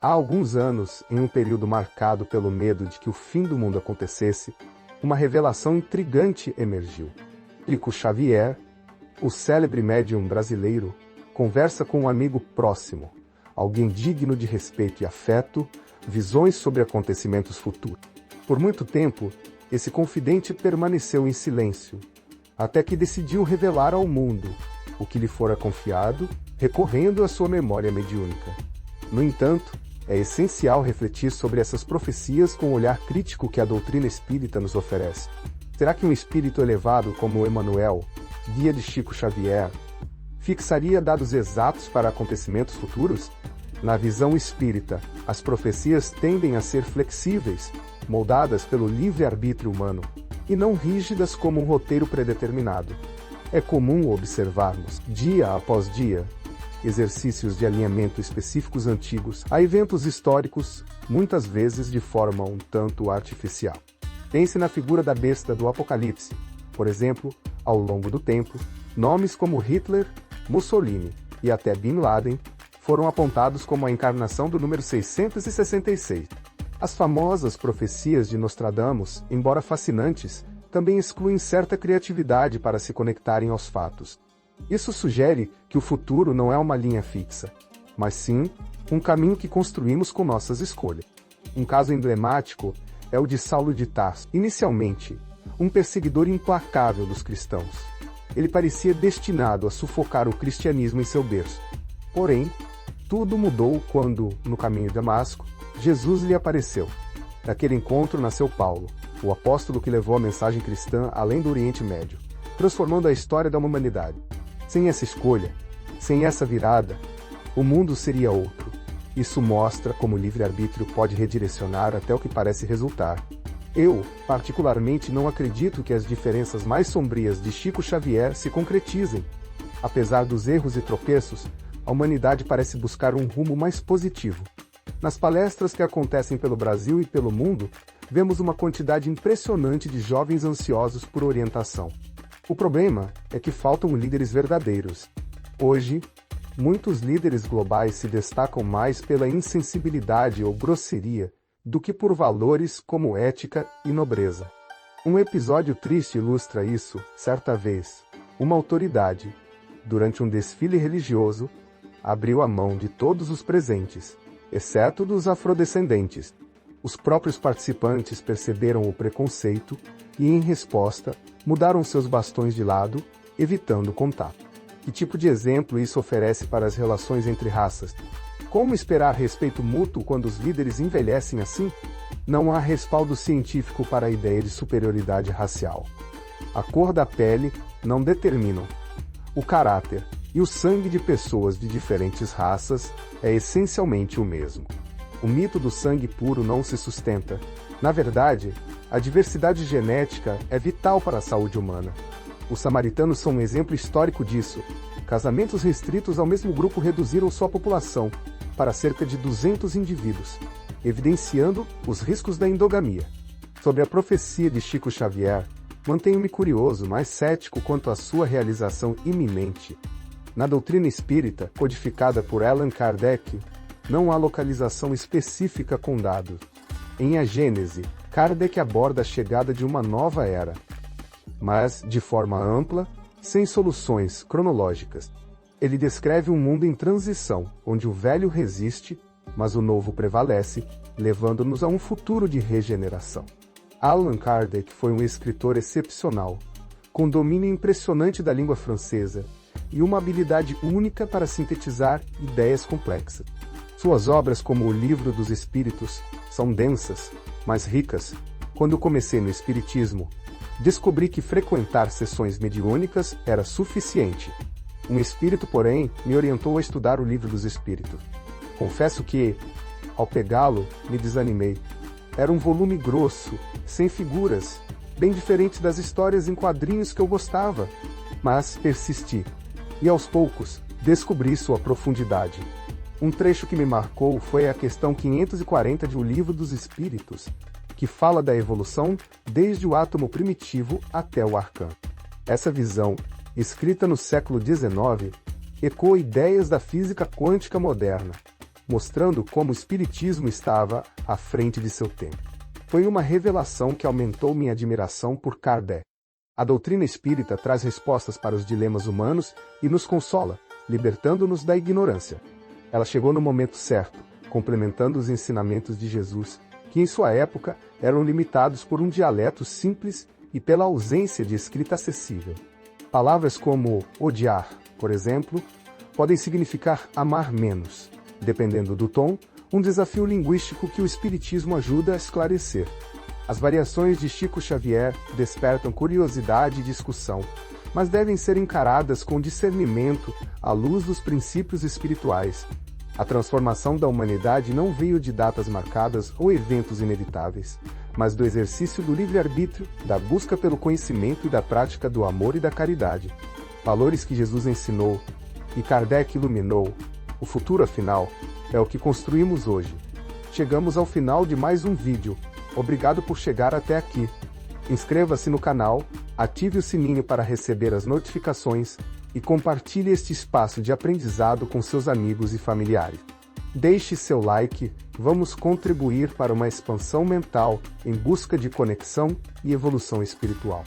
Há alguns anos, em um período marcado pelo medo de que o fim do mundo acontecesse, uma revelação intrigante emergiu. Chico Xavier, o célebre médium brasileiro, conversa com um amigo próximo, alguém digno de respeito e afeto, visões sobre acontecimentos futuros. Por muito tempo, esse confidente permaneceu em silêncio, até que decidiu revelar ao mundo o que lhe fora confiado, recorrendo à sua memória mediúnica. No entanto, é essencial refletir sobre essas profecias com o olhar crítico que a doutrina espírita nos oferece. Será que um espírito elevado como Emmanuel, guia de Chico Xavier, fixaria dados exatos para acontecimentos futuros? Na visão espírita, as profecias tendem a ser flexíveis, moldadas pelo livre-arbítrio humano, e não rígidas como um roteiro predeterminado. É comum observarmos, dia após dia, exercícios de alinhamento específicos antigos a eventos históricos, muitas vezes de forma um tanto artificial. Pense na figura da besta do Apocalipse. Por exemplo, ao longo do tempo, nomes como Hitler, Mussolini e até Bin Laden foram apontados como a encarnação do número 666. As famosas profecias de Nostradamus, embora fascinantes, também excluem certa criatividade para se conectarem aos fatos. Isso sugere que o futuro não é uma linha fixa, mas sim um caminho que construímos com nossas escolhas. Um caso emblemático é o de Saulo de Tarso, inicialmente um perseguidor implacável dos cristãos. Ele parecia destinado a sufocar o cristianismo em seu berço. Porém, tudo mudou quando, no caminho de Damasco, Jesus lhe apareceu. Daquele encontro nasceu Paulo, o apóstolo que levou a mensagem cristã além do Oriente Médio, transformando a história da humanidade. Sem essa escolha, sem essa virada, o mundo seria outro. Isso mostra como o livre-arbítrio pode redirecionar até o que parece resultar. Eu, particularmente, não acredito que as diferenças mais sombrias de Chico Xavier se concretizem. Apesar dos erros e tropeços, a humanidade parece buscar um rumo mais positivo. Nas palestras que acontecem pelo Brasil e pelo mundo, vemos uma quantidade impressionante de jovens ansiosos por orientação. O problema é que faltam líderes verdadeiros. Hoje, muitos líderes globais se destacam mais pela insensibilidade ou grosseria do que por valores como ética e nobreza. Um episódio triste ilustra isso. Certa vez, uma autoridade, durante um desfile religioso, abriu a mão de todos os presentes, exceto dos afrodescendentes. Os próprios participantes perceberam o preconceito e, em resposta, mudaram seus bastões de lado, evitando contato. Que tipo de exemplo isso oferece para as relações entre raças? Como esperar respeito mútuo quando os líderes envelhecem assim? Não há respaldo científico para a ideia de superioridade racial. A cor da pele não determinam o caráter, e o sangue de pessoas de diferentes raças é essencialmente o mesmo. O mito do sangue puro não se sustenta. Na verdade, a diversidade genética é vital para a saúde humana. Os samaritanos são um exemplo histórico disso. Casamentos restritos ao mesmo grupo reduziram sua população para cerca de 200 indivíduos, evidenciando os riscos da endogamia. Sobre a profecia de Chico Xavier, mantenho-me curioso, mas cético quanto à sua realização iminente. Na doutrina espírita, codificada por Allan Kardec, não há localização específica com dados. Em A Gênese, Kardec aborda a chegada de uma nova era, mas de forma ampla, sem soluções cronológicas. Ele descreve um mundo em transição, onde o velho resiste, mas o novo prevalece, levando-nos a um futuro de regeneração. Allan Kardec foi um escritor excepcional, com domínio impressionante da língua francesa e uma habilidade única para sintetizar ideias complexas. Suas obras, como o Livro dos Espíritos, são densas, mas ricas. Quando comecei no Espiritismo, descobri que frequentar sessões mediúnicas era suficiente. Um espírito, porém, me orientou a estudar o Livro dos Espíritos. Confesso que, ao pegá-lo, me desanimei. Era um volume grosso, sem figuras, bem diferente das histórias em quadrinhos que eu gostava. Mas persisti. E aos poucos, descobri sua profundidade. Um trecho que me marcou foi a questão 540 de O Livro dos Espíritos, que fala da evolução desde o átomo primitivo até o arcano. Essa visão, escrita no século XIX, ecoa ideias da física quântica moderna, mostrando como o Espiritismo estava à frente de seu tempo. Foi uma revelação que aumentou minha admiração por Kardec. A doutrina espírita traz respostas para os dilemas humanos e nos consola, libertando-nos da ignorância. Ela chegou no momento certo, complementando os ensinamentos de Jesus, que em sua época eram limitados por um dialeto simples e pela ausência de escrita acessível. Palavras como odiar, por exemplo, podem significar amar menos, dependendo do tom, um desafio linguístico que o Espiritismo ajuda a esclarecer. As variações de Chico Xavier despertam curiosidade e discussão, mas devem ser encaradas com discernimento à luz dos princípios espirituais. A transformação da humanidade não veio de datas marcadas ou eventos inevitáveis, mas do exercício do livre-arbítrio, da busca pelo conhecimento e da prática do amor e da caridade. Valores que Jesus ensinou e Kardec iluminou. O futuro, afinal, é o que construímos hoje. Chegamos ao final de mais um vídeo. Obrigado por chegar até aqui. Inscreva-se no canal, ative o sininho para receber as notificações e compartilhe este espaço de aprendizado com seus amigos e familiares. Deixe seu like, vamos contribuir para uma expansão mental em busca de conexão e evolução espiritual.